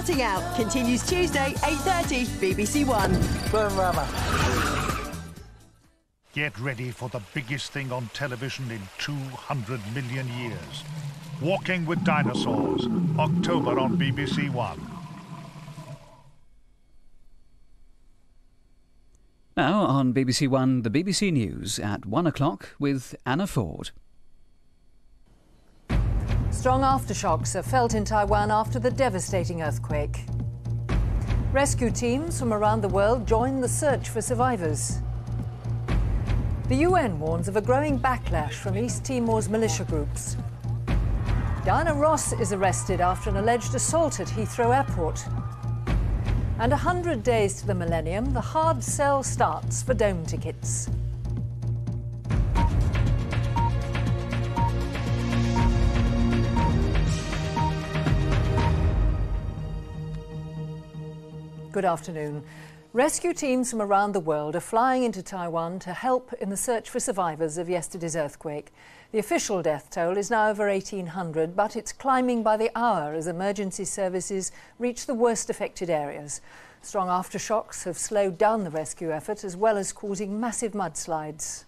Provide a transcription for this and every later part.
Starting Out continues Tuesday, 8:30, BBC One. Get ready for the biggest thing on television in 200 million years. Walking with Dinosaurs, October on BBC One. Now on BBC One, the BBC News at 1 o'clock with Anna Ford. Strong aftershocks are felt in Taiwan after the devastating earthquake. Rescue teams from around the world join the search for survivors. The UN warns of a growing backlash from East Timor's militia groups. Diana Ross is arrested after an alleged assault at Heathrow Airport. And 100 days to the millennium, the hard sell starts for dome tickets. Good afternoon. Rescue teams from around the world are flying into Taiwan to help in the search for survivors of yesterday's earthquake. The official death toll is now over 1,800, but it's climbing by the hour as emergency services reach the worst affected areas. Strong aftershocks have slowed down the rescue effort as well as causing massive mudslides.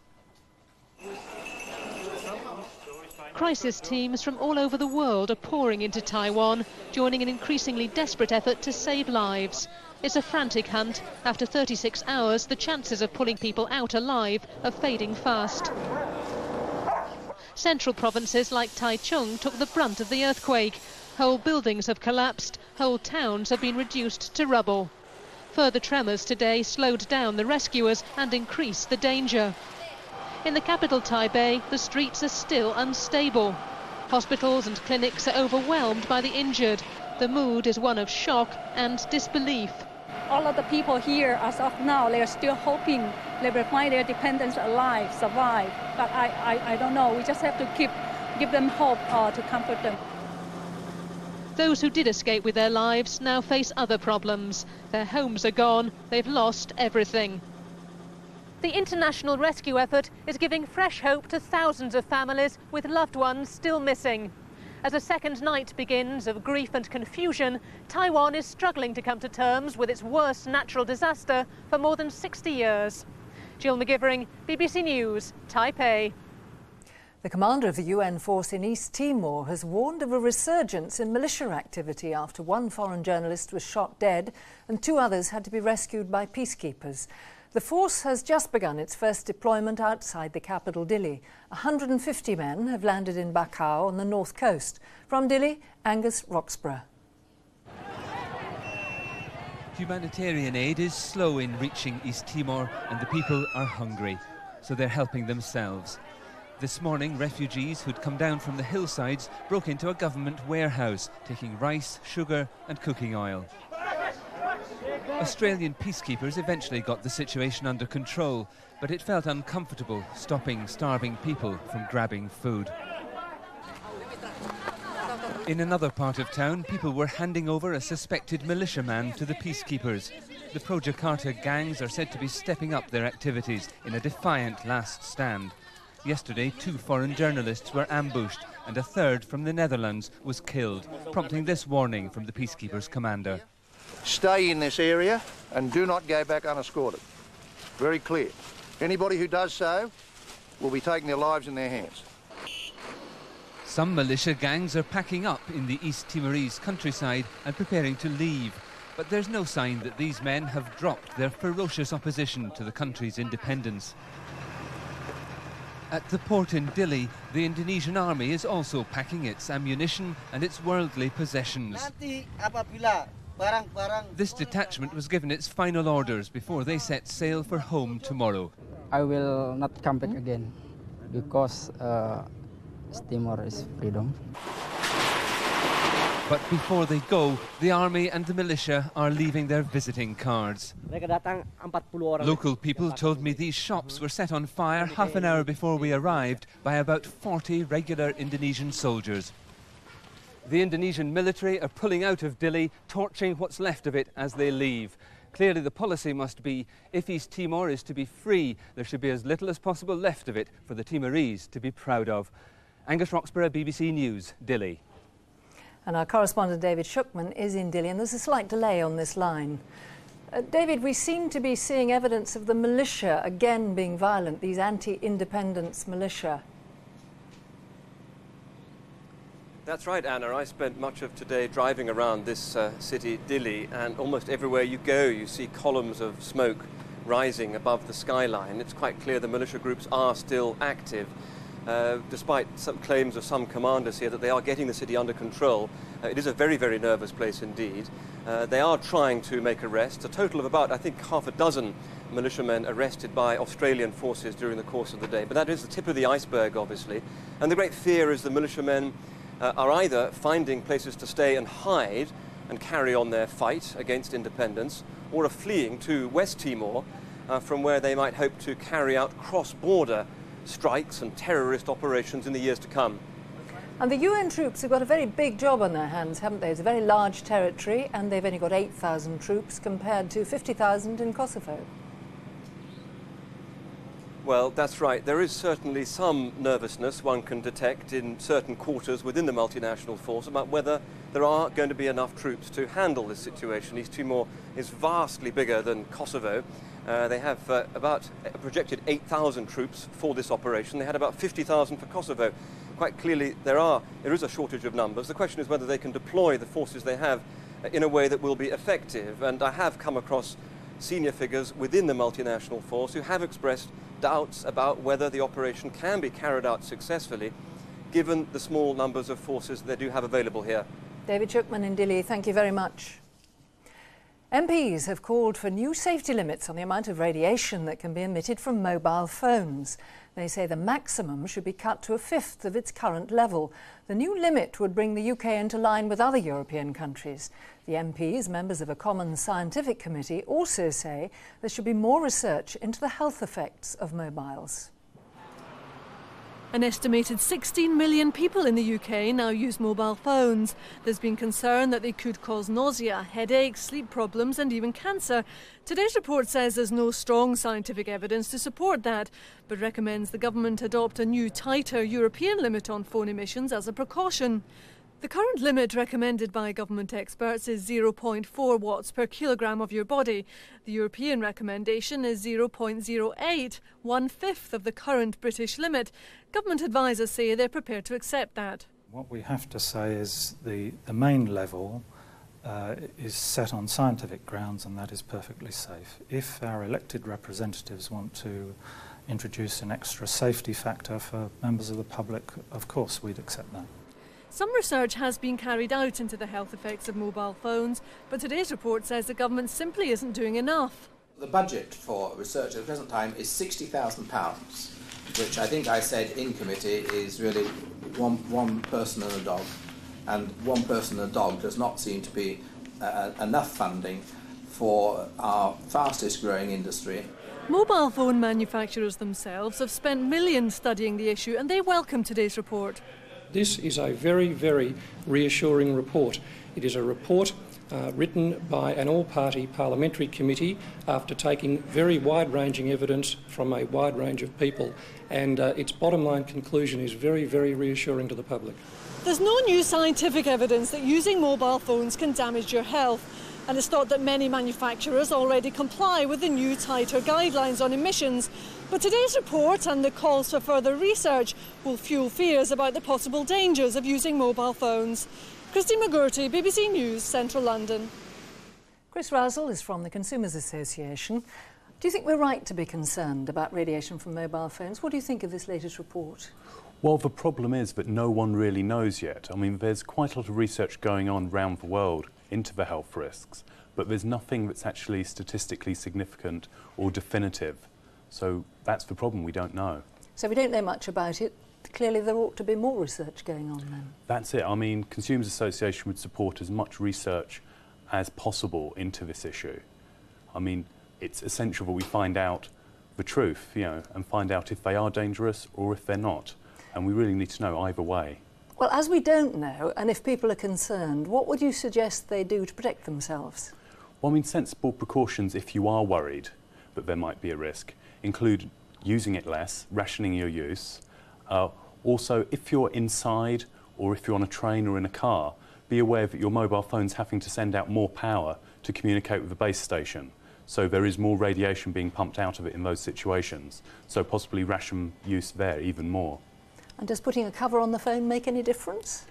Crisis teams from all over the world are pouring into Taiwan, joining an increasingly desperate effort to save lives. It's a frantic hunt. After 36 hours, the chances of pulling people out alive are fading fast. Central provinces like Taichung took the brunt of the earthquake. Whole buildings have collapsed, whole towns have been reduced to rubble. Further tremors today slowed down the rescuers and increased the danger. In the capital Taipei, the streets are still unstable. Hospitals and clinics are overwhelmed by the injured. The mood is one of shock and disbelief. All of the people here, as of now, they are still hoping they will find their dependents alive, survive. But I don't know. We just have to give them hope to comfort them. Those who did escape with their lives now face other problems. Their homes are gone. They've lost everything. The international rescue effort is giving fresh hope to thousands of families with loved ones still missing. As a second night begins of grief and confusion, Taiwan is struggling to come to terms with its worst natural disaster for more than 60 years. Jill McGivering, BBC News, Taipei. The commander of the UN force in East Timor has warned of a resurgence in militia activity after one foreign journalist was shot dead and 2 others had to be rescued by peacekeepers. The force has just begun its first deployment outside the capital, Dili. 150 men have landed in Bacau on the north coast. From Dili, Angus Roxburgh. Humanitarian aid is slow in reaching East Timor and the people are hungry, so they're helping themselves. This morning, refugees who'd come down from the hillsides broke into a government warehouse, taking rice, sugar and cooking oil. Australian peacekeepers eventually got the situation under control, but it felt uncomfortable stopping starving people from grabbing food. In another part of town, people were handing over a suspected militiaman to the peacekeepers. The pro-Jakarta gangs are said to be stepping up their activities in a defiant last stand. Yesterday, 2 foreign journalists were ambushed and a third from the Netherlands was killed, prompting this warning from the peacekeepers' commander. Stay in this area and do not go back unescorted. Very clear. Anybody who does so will be taking their lives in their hands. Some militia gangs are packing up in the East Timorese countryside and preparing to leave. But there's no sign that these men have dropped their ferocious opposition to the country's independence. At the port in Dili, the Indonesian army is also packing its ammunition and its worldly possessions. This detachment was given its final orders before they set sail for home tomorrow. I will not come back again because Timor is freedom. But before they go, the army and the militia are leaving their visiting cards. Local people told me these shops were set on fire half an hour before we arrived by about 40 regular Indonesian soldiers. The Indonesian military are pulling out of Dili, torching what's left of it as they leave. Clearly the policy must be, if East Timor is to be free, there should be as little as possible left of it for the Timorese to be proud of. Angus Roxburgh, BBC News, Dili. And our correspondent David Shukman is in Dili, and there's a slight delay on this line. David, we seem to be seeing evidence of the militia again being violent, these anti-independence militia. That's right, Anna. I spent much of today driving around this city, Dili, and almost everywhere you go you see columns of smoke rising above the skyline. It's quite clear the militia groups are still active. Despite some claims of some commanders here that they are getting the city under control, it is a very, very nervous place indeed. They are trying to make arrests. A total of about, I think, half a dozen militiamen arrested by Australian forces during the course of the day. But that is the tip of the iceberg, obviously. And the great fear is the militiamen are either finding places to stay and hide and carry on their fight against independence, or are fleeing to West Timor from where they might hope to carry out cross-border strikes and terrorist operations in the years to come. And the UN troops have got a very big job on their hands, haven't they? It's a very large territory, and they've only got 8,000 troops compared to 50,000 in Kosovo. Well, that's right. There is certainly some nervousness one can detect in certain quarters within the multinational force about whether there are going to be enough troops to handle this situation. East Timor is vastly bigger than Kosovo. They have about a projected 8,000 troops for this operation. They had about 50,000 for Kosovo. Quite clearly there is a shortage of numbers. The question is whether they can deploy the forces they have in a way that will be effective. And I have come across senior figures within the multinational force who have expressed doubts about whether the operation can be carried out successfully, given the small numbers of forces they do have available here. David Shukman in Dili, thank you very much. MPs have called for new safety limits on the amount of radiation that can be emitted from mobile phones. They say the maximum should be cut to a fifth of its current level. The new limit would bring the UK into line with other European countries. The MPs, members of a common scientific committee, also say there should be more research into the health effects of mobiles. An estimated 16 million people in the UK now use mobile phones. There's been concern that they could cause nausea, headaches, sleep problems and even cancer. Today's report says there's no strong scientific evidence to support that, but recommends the government adopt a new tighter European limit on phone emissions as a precaution. The current limit recommended by government experts is 0.4 watts per kilogramme of your body. The European recommendation is 0.08, one-fifth of the current British limit. Government advisers say they're prepared to accept that. What we have to say is the main level is set on scientific grounds, and that is perfectly safe. If our elected representatives want to introduce an extra safety factor for members of the public, of course we'd accept that. Some research has been carried out into the health effects of mobile phones, but today's report says the government simply isn't doing enough. The budget for research at the present time is £60,000, which I think I said in committee is really one person and a dog. And one person and a dog does not seem to be enough funding for our fastest growing industry. Mobile phone manufacturers themselves have spent millions studying the issue, and they welcome today's report. This is a very, very reassuring report. It is a report written by an all-party parliamentary committee after taking very wide-ranging evidence from a wide range of people, and its bottom-line conclusion is very, very reassuring to the public. There's no new scientific evidence that using mobile phones can damage your health, and it's thought that many manufacturers already comply with the new tighter guidelines on emissions. But today's report and the calls for further research will fuel fears about the possible dangers of using mobile phones. Christine McGurty, BBC News, Central London. Chris Rousell is from the Consumers Association. Do you think we're right to be concerned about radiation from mobile phones? What do you think of this latest report? Well, the problem is that no one really knows yet. I mean, there's quite a lot of research going on around the world into the health risks, but there's nothing that's actually statistically significant or definitive. So that's the problem, we don't know. So we don't know much about it. Clearly there ought to be more research going on then. That's it. I mean, Consumers Association would support as much research as possible into this issue. I mean, it's essential that we find out the truth, you know, and find out if they are dangerous or if they're not. And we really need to know either way. Well, as we don't know, and if people are concerned, what would you suggest they do to protect themselves? Well, I mean, sensible precautions if you are worried that there might be a risk include using it less, rationing your use. Also, if you're inside or if you're on a train or in a car, be aware that your mobile phone's having to send out more power to communicate with the base station. So there is more radiation being pumped out of it in those situations. So possibly ration use there even more. And does putting a cover on the phone make any difference?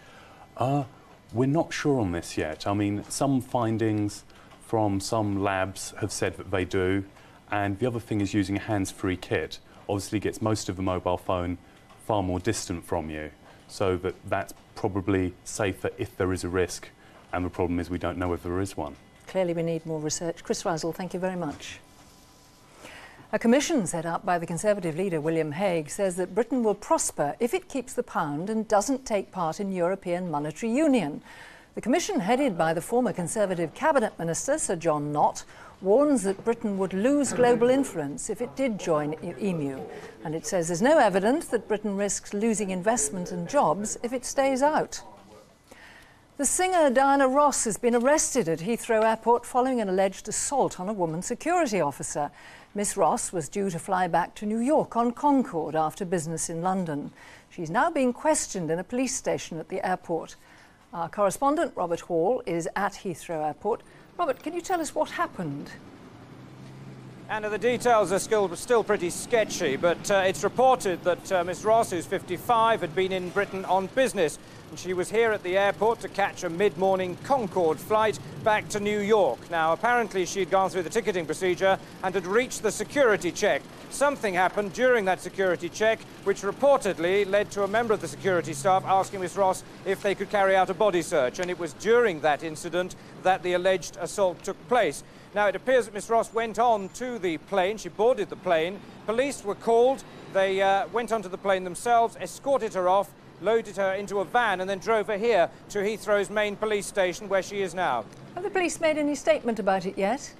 We're not sure on this yet. I mean, some findings from some labs have said that they do. And the other thing is using a hands-free kit obviously gets most of the mobile phone far more distant from you. So that's probably safer if there is a risk. And the problem is we don't know if there is one. Clearly we need more research. Chris Razzle, thank you very much. A commission set up by the Conservative leader William Hague says that Britain will prosper if it keeps the pound and doesn't take part in European monetary union. The commission, headed by the former Conservative cabinet minister Sir John Nott, warns that Britain would lose global influence if it did join EMU. And it says there's no evidence that Britain risks losing investment and jobs if it stays out. The singer Diana Ross has been arrested at Heathrow Airport following an alleged assault on a woman security officer. Miss Ross was due to fly back to New York on Concorde after business in London. She's now being questioned in a police station at the airport. Our correspondent Robert Hall is at Heathrow Airport. Robert, can you tell us what happened? Anna, the details are still pretty sketchy, but it's reported that Miss Ross, who's 55, had been in Britain on business. And she was here at the airport to catch a mid-morning Concorde flight back to New York. Now, apparently she'd gone through the ticketing procedure and had reached the security check. Something happened during that security check, which reportedly led to a member of the security staff asking Miss Ross if they could carry out a body search. And it was during that incident that the alleged assault took place. Now, it appears that Miss Ross went on to the plane. She boarded the plane. Police were called. They went onto the plane themselves, escorted her off, loaded her into a van and then drove her here to Heathrow's main police station, where she is now. Have the police made any statement about it yet?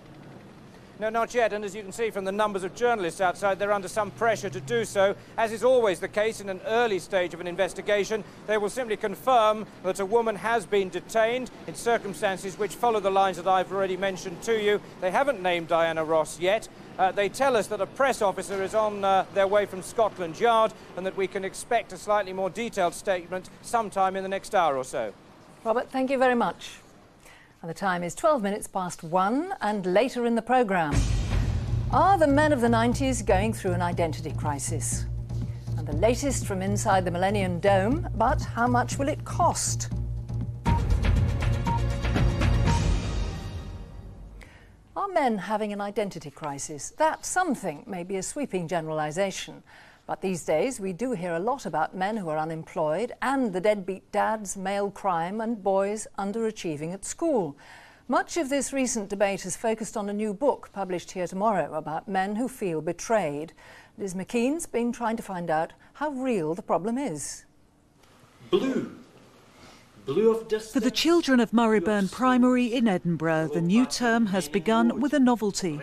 No, not yet, and as you can see from the numbers of journalists outside, they're under some pressure to do so. As is always the case in an early stage of an investigation, they will simply confirm that a woman has been detained in circumstances which follow the lines that I've already mentioned to you. They haven't named Diana Ross yet. They tell us that a press officer is on their way from Scotland Yard and that we can expect a slightly more detailed statement sometime in the next hour or so. Robert, thank you very much. And the time is 12 minutes past 1, and later in the programme. Are the men of the 90s going through an identity crisis? And the latest from inside the Millennium Dome, but how much will it cost? Are men having an identity crisis? That something may be a sweeping generalisation. But these days we do hear a lot about men who are unemployed and the deadbeat dads, male crime and boys underachieving at school. Much of this recent debate has focused on a new book published here tomorrow about men who feel betrayed. Liz McKean's been trying to find out how real the problem is. Blue of distance. For the children of Murrayburn Primary in Edinburgh, the new term has begun with a novelty.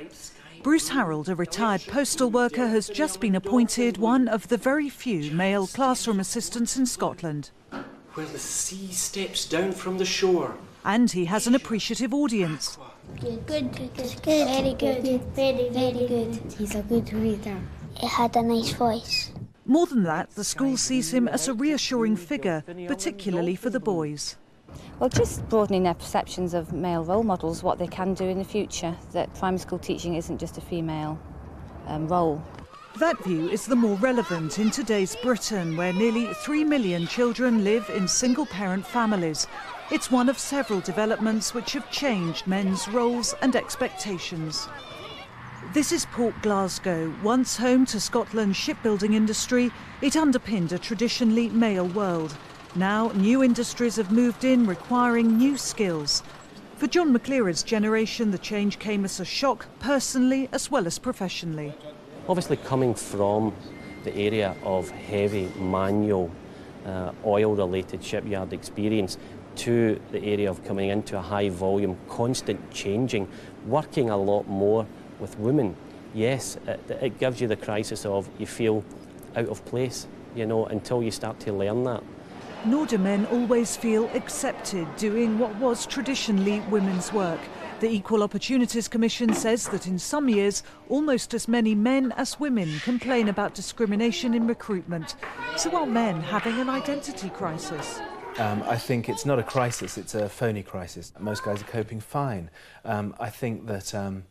Bruce Harold, a retired postal worker, has just been appointed one of the very few male classroom assistants in Scotland. Where the sea steps down from the shore. And he has an appreciative audience. Good, very good, very good. He's a good reader. He had a nice voice. More than that, the school sees him as a reassuring figure, particularly for the boys. Well, just broadening their perceptions of male role models, what they can do in the future, that primary school teaching isn't just a female role. That view is the more relevant in today's Britain, where nearly 3 million children live in single-parent families. It's one of several developments which have changed men's roles and expectations. This is Port Glasgow, once home to Scotland's shipbuilding industry. It underpinned a traditionally male world. Now, new industries have moved in, requiring new skills. For John McLeary's generation, the change came as a shock, personally as well as professionally. Obviously, coming from the area of heavy manual, oil-related shipyard experience to the area of coming into a high-volume, constant changing, working a lot more with women, yes, it gives you the crisis of you feel out of place, you know, until you start to learn that. Nor do men always feel accepted doing what was traditionally women's work. The Equal Opportunities Commission says that in some years, almost as many men as women complain about discrimination in recruitment. So are men having an identity crisis? I think it's not a crisis, it's a phony crisis. Most guys are coping fine. I think that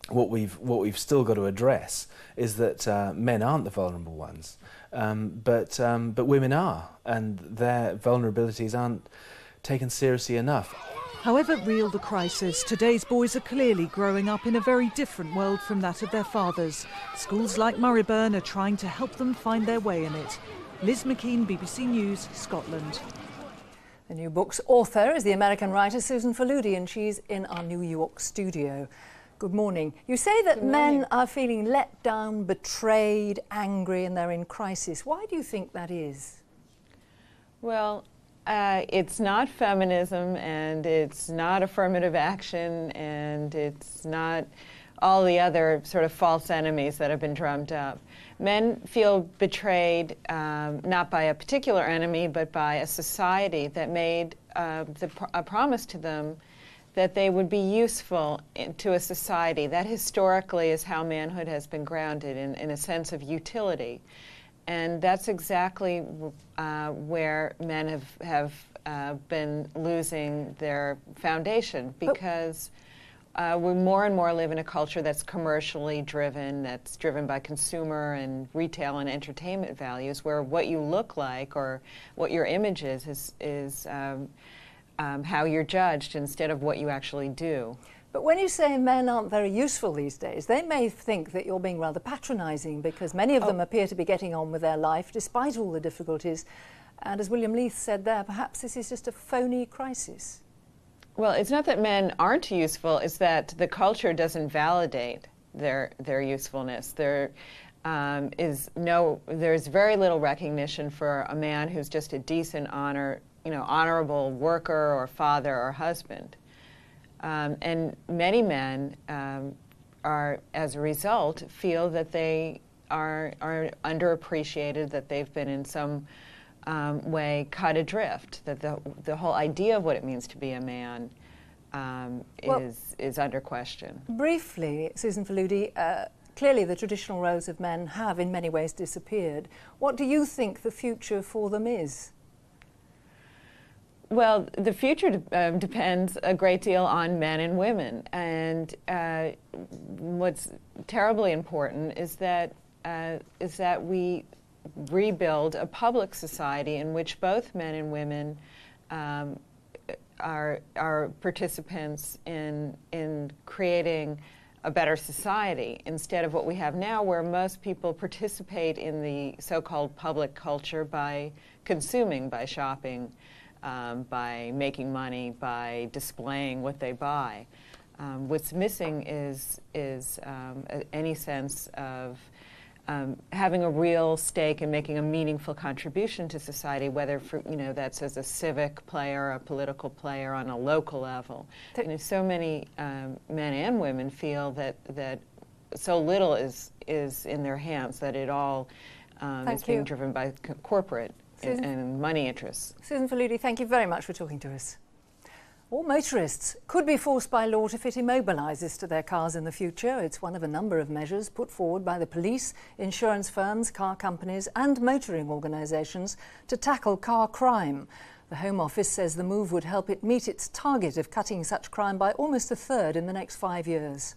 what we've still got to address is that men aren't the vulnerable ones, but women are, and their vulnerabilities aren't taken seriously enough. However real the crisis, today's boys are clearly growing up in a very different world from that of their fathers. Schools like Murrayburn are trying to help them find their way in it. Liz McKean, BBC News, Scotland. The new book's author is the American writer Susan Faludi, and she's in our New York studio. Good morning. You say that men are feeling let down, betrayed, angry, and they're in crisis. Why do you think that is? Well, it's not feminism, and it's not affirmative action, and it's not all the other sort of false enemies that have been drummed up. Men feel betrayed not by a particular enemy, but by a society that made a promise to them that they would be useful to a society. That historically is how manhood has been grounded, in a sense of utility. And that's exactly where men have been losing their foundation, because we more and more live in a culture that's commercially driven, that's driven by consumer and retail and entertainment values, where what you look like or what your image is how you're judged instead of what you actually do. But when you say men aren't very useful these days, they may think that you're being rather patronising, because many of them appear to be getting on with their life despite all the difficulties. And as William Leith said there, perhaps this is just a phony crisis. Well, it's not that men aren't useful, it's that the culture doesn't validate their usefulness. There's very little recognition for a man who's just a decent, honorable worker or father or husband. And many men are, as a result, feel that they are underappreciated, that they've been in some way cut adrift, that the whole idea of what it means to be a man is under question. Briefly, Susan Faludi, clearly the traditional roles of men have in many ways disappeared. What do you think the future for them is? Well, the future depends a great deal on men and women, and what's terribly important is that we rebuild a public society in which both men and women are participants in creating a better society, instead of what we have now, where most people participate in the so-called public culture by consuming, by shopping, by making money, by displaying what they buy. What's missing is any sense of having a real stake in making a meaningful contribution to society, whether that's as a civic player, a political player, on a local level. So many men and women feel that so little is in their hands, that it all is being driven by corporate and money interests. Susan Faludi, thank you very much for talking to us. All motorists could be forced by law to fit immobilisers to their cars in the future. It's one of a number of measures put forward by the police, insurance firms, car companies and motoring organisations to tackle car crime. The Home Office says the move would help it meet its target of cutting such crime by almost a third in the next 5 years.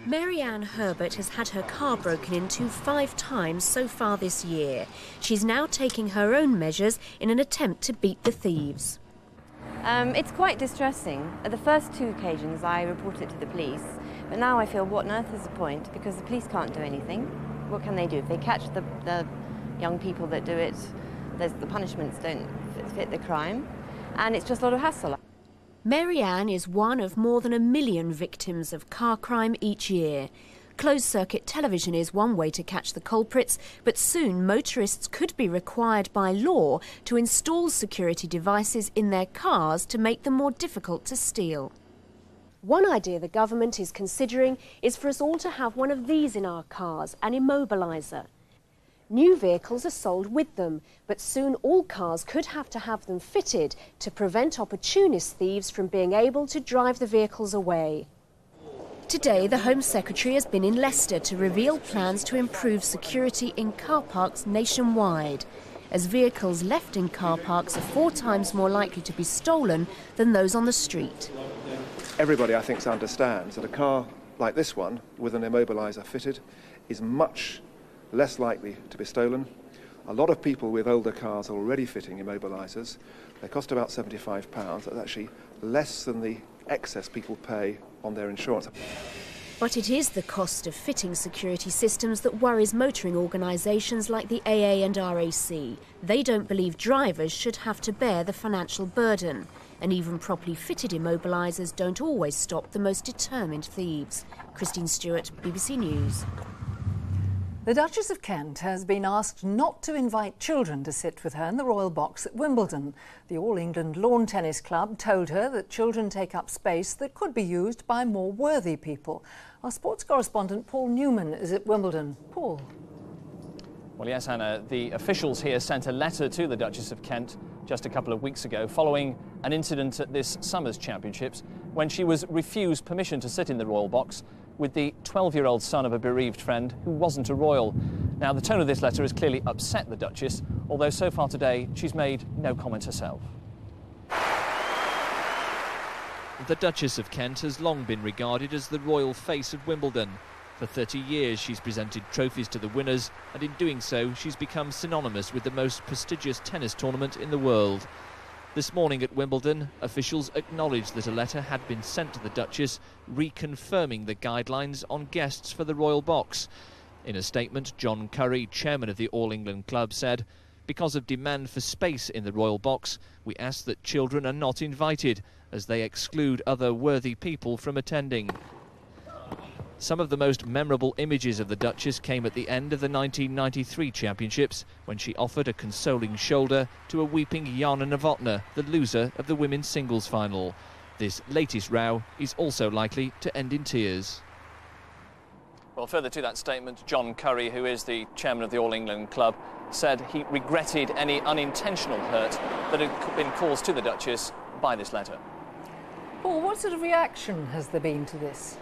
Mary Ann Herbert has had her car broken into 5 times so far this year. She's now taking her own measures in an attempt to beat the thieves. It's quite distressing. At the first 2 occasions I reported it to the police, but now I feel, what on earth is the point? Because the police can't do anything. What can they do? If they catch the young people that do it, the punishments don't fit the crime, and it's just a lot of hassle. Mary Ann is one of more than 1 million victims of car crime each year. Closed-circuit television is one way to catch the culprits, but soon motorists could be required by law to install security devices in their cars to make them more difficult to steal. One idea the government is considering is for us all to have one of these in our cars, an immobiliser. New vehicles are sold with them, but soon all cars could have to have them fitted to prevent opportunist thieves from being able to drive the vehicles away. Today, the Home Secretary has been in Leicester to reveal plans to improve security in car parks nationwide. as vehicles left in car parks are 4 times more likely to be stolen than those on the street. Everybody, I think, understands that a car like this one, with an immobiliser fitted, is much less likely to be stolen. A lot of people with older cars are already fitting immobilisers. They cost about £75. That's actually less than the excess people pay on their insurance. But it is the cost of fitting security systems that worries motoring organisations like the AA and RAC. They don't believe drivers should have to bear the financial burden. And even properly fitted immobilisers don't always stop the most determined thieves. Christine Stewart, BBC News. The Duchess of Kent has been asked not to invite children to sit with her in the Royal Box at Wimbledon. The All England Lawn Tennis Club told her that children take up space that could be used by more worthy people. Our sports correspondent Paul Newman is at Wimbledon. Paul. Well, yes, Anna, the officials here sent a letter to the Duchess of Kent just a couple of weeks ago following an incident at this summer's championships when she was refused permission to sit in the Royal Box with the 12-year-old son of a bereaved friend who wasn't a royal. Now, the tone of this letter has clearly upset the Duchess, although so far today she's made no comment herself. The Duchess of Kent has long been regarded as the royal face of Wimbledon. For 30 years she's presented trophies to the winners, and in doing so she's become synonymous with the most prestigious tennis tournament in the world. This morning at Wimbledon, officials acknowledged that a letter had been sent to the Duchess reconfirming the guidelines on guests for the Royal Box. In a statement, John Curry, chairman of the All England Club, said, "Because of demand for space in the Royal Box, we ask that children are not invited, as they exclude other worthy people from attending." Some of the most memorable images of the Duchess came at the end of the 1993 championships, when she offered a consoling shoulder to a weeping Jana Novotná, the loser of the women's singles final. This latest row is also likely to end in tears. Well, further to that statement, John Curry, who is the chairman of the All England Club, said he regretted any unintentional hurt that had been caused to the Duchess by this letter. Paul, what sort of reaction has there been to this?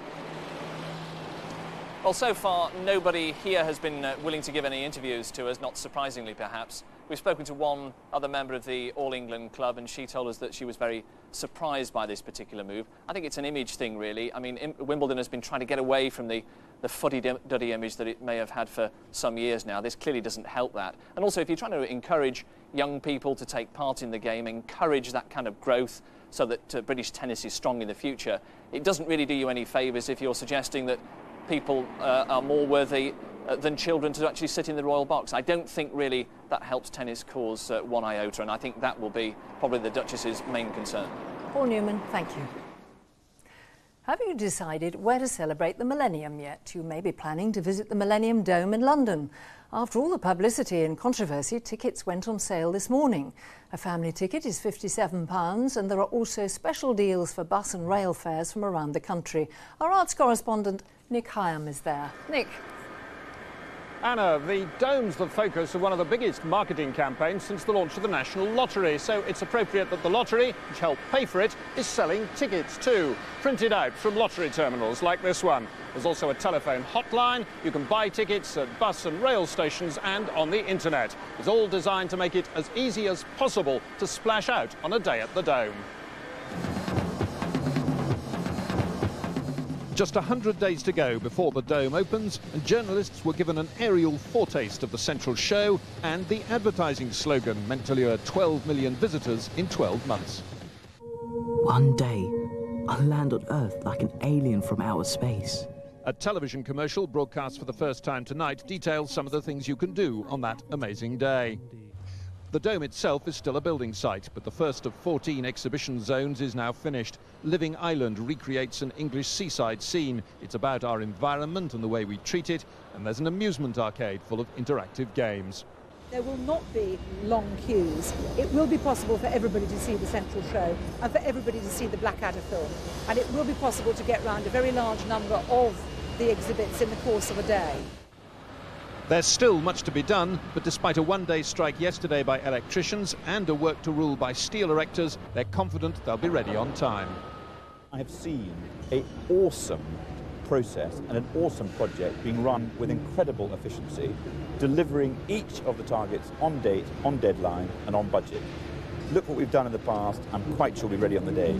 Well, so far, nobody here has been willing to give any interviews to us, not surprisingly, perhaps. We've spoken to one other member of the All England Club, and she told us that she was very surprised by this particular move. I think it's an image thing, really. I mean, Wimbledon has been trying to get away from the fuddy-duddy image that it may have had for some years now. This clearly doesn't help that. And also, if you're trying to encourage young people to take part in the game, encourage that kind of growth so that British tennis is strong in the future, it doesn't really do you any favours if you're suggesting that people are more worthy than children to actually sit in the Royal Box. I don't think really that helps tennis cause one iota, and I think that will be probably the Duchess's main concern. Paul Newman, thank you. Have you decided where to celebrate the millennium yet? You may be planning to visit the Millennium Dome in London. After all the publicity and controversy, tickets went on sale this morning. A family ticket is £57, and there are also special deals for bus and rail fares from around the country. Our arts correspondent Nick Hyam is there. Nick. Anna, the Dome's the focus of one of the biggest marketing campaigns since the launch of the National Lottery, so it's appropriate that the lottery, which helped pay for it, is selling tickets too, printed out from lottery terminals like this one. There's also a telephone hotline. You can buy tickets at bus and rail stations and on the internet. It's all designed to make it as easy as possible to splash out on a day at the Dome. Just 100 days to go before the Dome opens, and journalists were given an aerial foretaste of the central show and the advertising slogan meant to lure 12 million visitors in 12 months. One day, I'll land on Earth like an alien from outer space. A television commercial broadcast for the first time tonight details some of the things you can do on that amazing day. The Dome itself is still a building site, but the first of 14 exhibition zones is now finished. Living Island recreates an English seaside scene. It's about our environment and the way we treat it, and there's an amusement arcade full of interactive games. There will not be long queues. It will be possible for everybody to see the central show and for everybody to see the Blackadder film. And it will be possible to get round a very large number of the exhibits in the course of a day. There's still much to be done, but despite a one-day strike yesterday by electricians and a work to rule by steel erectors, they're confident they'll be ready on time. I have seen an awesome process and an awesome project being run with incredible efficiency, delivering each of the targets on date, on deadline and on budget. Look what we've done in the past. I'm quite sure we'll be ready on the day.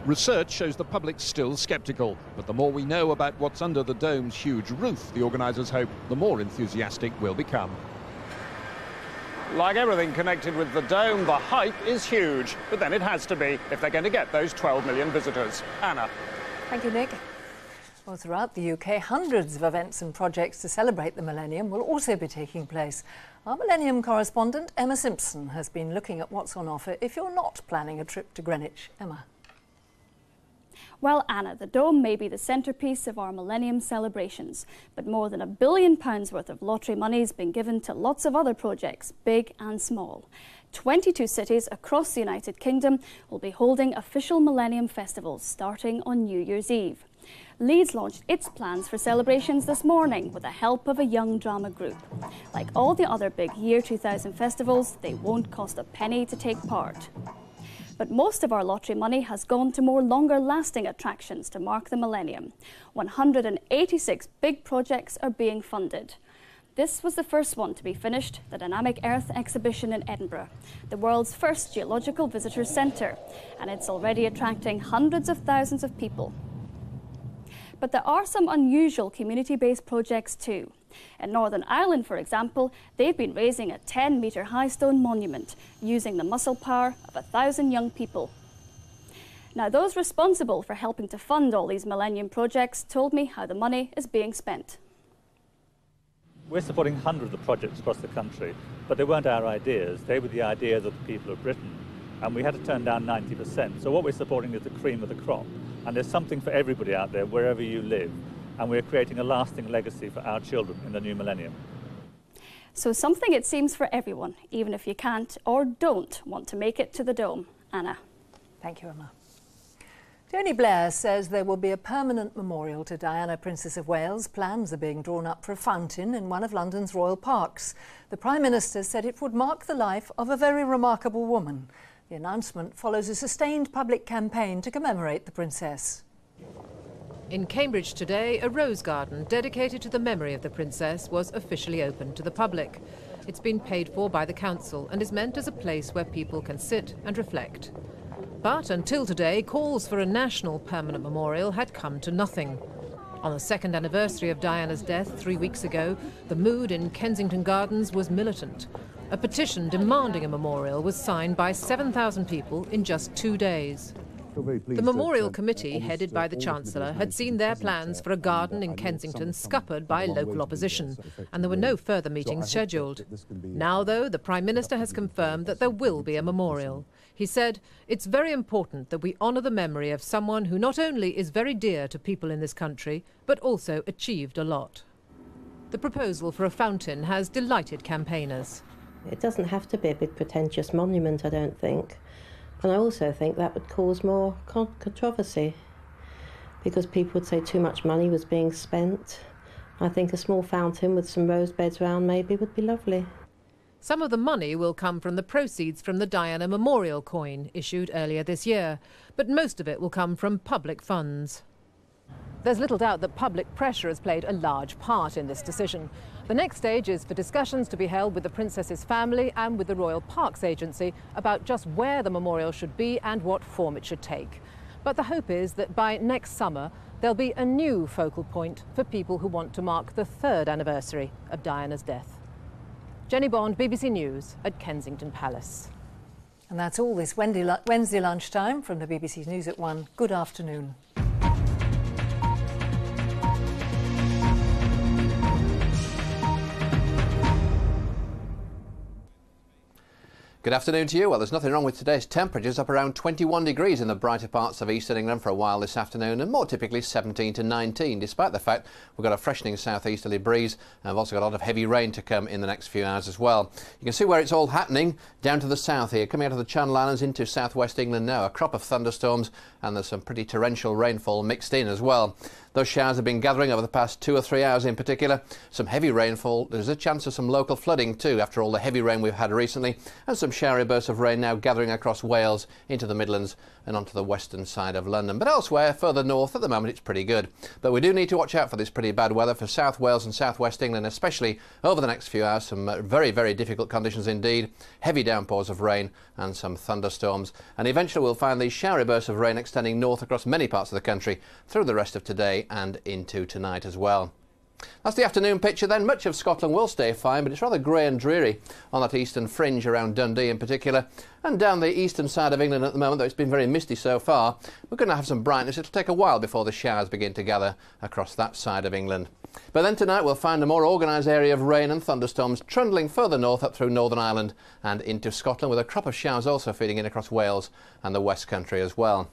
Research shows the public's still sceptical, but the more we know about what's under the dome's huge roof, the organisers hope the more enthusiastic we'll become. Like everything connected with the dome, the hype is huge, but then it has to be if they're going to get those 12 million visitors. Anna. Thank you, Nick. Well, throughout the UK, hundreds of events and projects to celebrate the millennium will also be taking place. Our Millennium correspondent, Emma Simpson, has been looking at what's on offer if you're not planning a trip to Greenwich. Emma. Well, Anna, the Dome may be the centrepiece of our Millennium celebrations, but more than £1 billion worth of lottery money has been given to lots of other projects, big and small. 22 cities across the United Kingdom will be holding official Millennium festivals starting on New Year's Eve. Leeds launched its plans for celebrations this morning with the help of a young drama group. Like all the other big Year 2000 festivals, they won't cost a penny to take part. But most of our lottery money has gone to more longer-lasting attractions to mark the millennium. 186 big projects are being funded. This was the first one to be finished, the Dynamic Earth exhibition in Edinburgh, the world's first geological visitors centre, and it's already attracting hundreds of thousands of people. But there are some unusual community-based projects too. In Northern Ireland, for example, they've been raising a 10-metre high stone monument using the muscle power of 1,000 young people. Now, those responsible for helping to fund all these Millennium projects told me how the money is being spent. We're supporting hundreds of projects across the country, but they weren't our ideas. They were the ideas of the people of Britain, and we had to turn down 90%. So what we're supporting is the cream of the crop, and there's something for everybody out there, wherever you live. And we're creating a lasting legacy for our children in the new millennium. So something, it seems, for everyone, even if you can't or don't want to make it to the Dome. Anna. Thank you, Emma. Tony Blair says there will be a permanent memorial to Diana, Princess of Wales. Plans are being drawn up for a fountain in one of London's royal parks. The Prime Minister said it would mark the life of a very remarkable woman. The announcement follows a sustained public campaign to commemorate the Princess. In Cambridge today, a rose garden dedicated to the memory of the Princess was officially opened to the public. It's been paid for by the council and is meant as a place where people can sit and reflect. But until today, calls for a national permanent memorial had come to nothing. On the second anniversary of Diana's death 3 weeks ago, the mood in Kensington Gardens was militant. A petition demanding a memorial was signed by 7,000 people in just 2 days. The Memorial Committee, headed by the Chancellor, had seen their plans for a garden in Kensington scuppered by local opposition, and there were no further meetings scheduled. Now, though, the Prime Minister has confirmed that there will be a memorial. He said, "It's very important that we honour the memory of someone who not only is very dear to people in this country, but also achieved a lot." The proposal for a fountain has delighted campaigners. It doesn't have to be a big pretentious monument, I don't think. And I also think that would cause more controversy because people would say too much money was being spent. I think a small fountain with some rose beds round maybe would be lovely. Some of the money will come from the proceeds from the Diana Memorial coin issued earlier this year, but most of it will come from public funds. There's little doubt that public pressure has played a large part in this decision. The next stage is for discussions to be held with the Princess's family and with the Royal Parks Agency about just where the memorial should be and what form it should take. But the hope is that by next summer, there'll be a new focal point for people who want to mark the 3rd anniversary of Diana's death. Jenny Bond, BBC News at Kensington Palace. And that's all this Wednesday lunchtime from the BBC News at 1. Good afternoon. Good afternoon to you. Well, there's nothing wrong with today's temperatures, up around 21 degrees in the brighter parts of eastern England for a while this afternoon, and more typically 17 to 19, despite the fact we've got a freshening southeasterly breeze, and we've also got a lot of heavy rain to come in the next few hours as well. You can see where it's all happening down to the south here, coming out of the Channel Islands into southwest England now. A crop of thunderstorms, and there's some pretty torrential rainfall mixed in as well. Those showers have been gathering over the past 2 or 3 hours in particular. Some heavy rainfall. There's a chance of some local flooding too after all the heavy rain we've had recently, and some showery bursts of rain now gathering across Wales into the Midlands and onto the western side of London. But elsewhere, further north, at the moment it's pretty good. But we do need to watch out for this pretty bad weather for South Wales and South West England, especially over the next few hours. Some very, very difficult conditions indeed. Heavy downpours of rain and some thunderstorms. And eventually we'll find these showery bursts of rain extending north across many parts of the country through the rest of today and into tonight as well. That's the afternoon picture then. Much of Scotland will stay fine, but it's rather grey and dreary on that eastern fringe around Dundee in particular. And down the eastern side of England at the moment, though it's been very misty so far, we're going to have some brightness. It'll take a while before the showers begin to gather across that side of England. But then tonight we'll find a more organised area of rain and thunderstorms trundling further north up through Northern Ireland and into Scotland, with a crop of showers also feeding in across Wales and the West Country as well.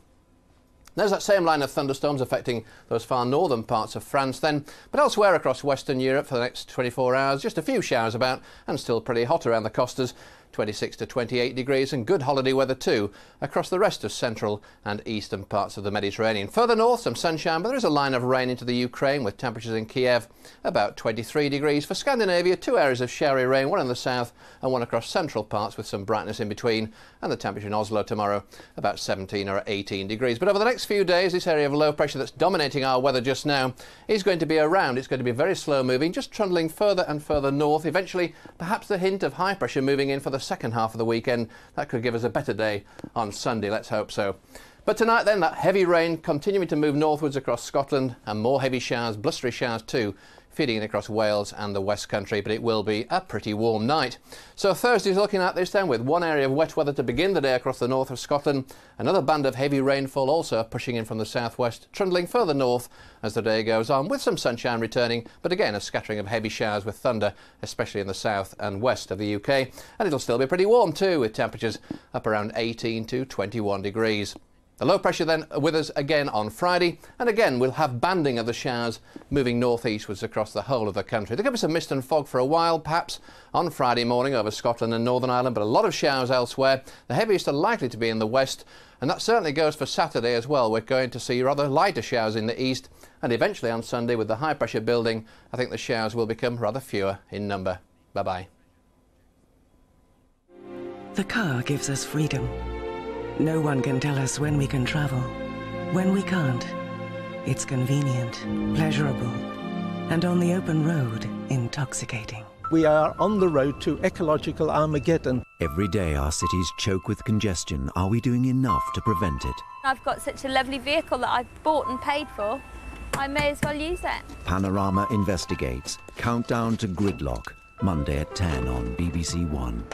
There's that same line of thunderstorms affecting those far northern parts of France then, but elsewhere across Western Europe for the next 24 hours, just a few showers about and still pretty hot around the costas, 26 to 28 degrees, and good holiday weather too across the rest of central and eastern parts of the Mediterranean. Further north, some sunshine, but there is a line of rain into the Ukraine with temperatures in Kiev about 23 degrees. For Scandinavia, 2 areas of showery rain, one in the south and one across central parts with some brightness in between, and the temperature in Oslo tomorrow about 17 or 18 degrees. But over the next few days, this area of low pressure that's dominating our weather just now is going to be around. It's going to be very slow moving, just trundling further and further north. Eventually, perhaps the hint of high pressure moving in for the second half of the weekend. That could give us a better day on Sunday, let's hope so. But tonight then, that heavy rain continuing to move northwards across Scotland, and more heavy showers, blustery showers too, feeding in across Wales and the West Country, but it will be a pretty warm night. So Thursday's looking at this then, with one area of wet weather to begin the day across the north of Scotland, another band of heavy rainfall also pushing in from the southwest, trundling further north as the day goes on, with some sunshine returning, but again a scattering of heavy showers with thunder, especially in the south and west of the UK. And it'll still be pretty warm too, with temperatures up around 18 to 21 degrees. The low pressure then with us again on Friday, and again we'll have banding of the showers moving northeastwards across the whole of the country. There could be some mist and fog for a while, perhaps on Friday morning over Scotland and Northern Ireland, but a lot of showers elsewhere. The heaviest are likely to be in the west, and that certainly goes for Saturday as well. We're going to see rather lighter showers in the east, and eventually on Sunday, with the high pressure building, I think the showers will become rather fewer in number. Bye-bye. The car gives us freedom. No one can tell us when we can travel, when we can't. It's convenient, pleasurable, and on the open road, intoxicating. We are on the road to ecological Armageddon. Every day our cities choke with congestion. Are we doing enough to prevent it? I've got such a lovely vehicle that I've bought and paid for. I may as well use it. Panorama investigates. Countdown to Gridlock. Monday at 10 on BBC One.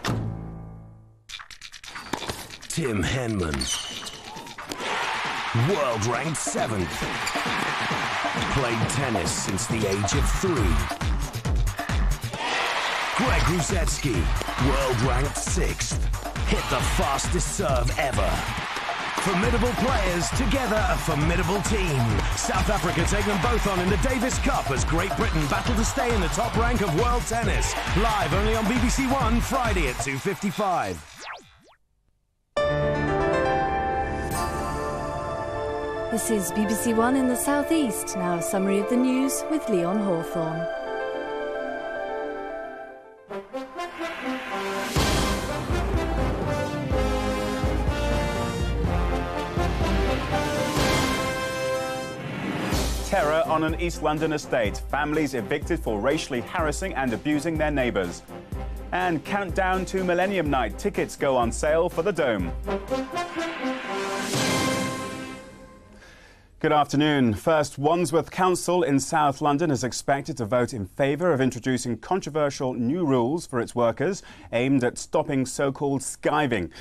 Tim Henman, world ranked 7th, played tennis since the age of 3. Greg Rusetsky, world ranked 6th, hit the fastest serve ever. Formidable players, together a formidable team. South Africa take them both on in the Davis Cup as Great Britain battle to stay in the top rank of world tennis. Live only on BBC One, Friday at 2:55. This is BBC One in the South East. Now a summary of the news with Leon Hawthorne. Terror on an East London estate. Families evicted for racially harassing and abusing their neighbours. And countdown to Millennium Night. Tickets go on sale for the Dome. Good afternoon. First, Wandsworth Council in South London is expected to vote in favour of introducing controversial new rules for its workers aimed at stopping so-called skiving.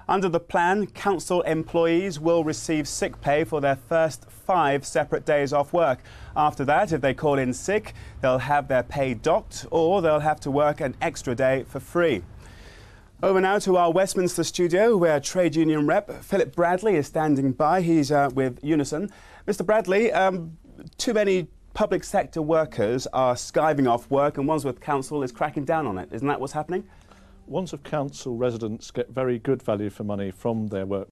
Under the plan, council employees will receive sick pay for their first 5 separate days off work. After that, if they call in sick, they'll have their pay docked or they'll have to work an extra day for free. Over now to our Westminster studio, where trade union rep Philip Bradley is standing by. He's with Unison. Mr. Bradley, too many public sector workers are skiving off work, and Wandsworth Council is cracking down on it. Isn't that what's happening? Wandsworth Council residents get very good value for money from their work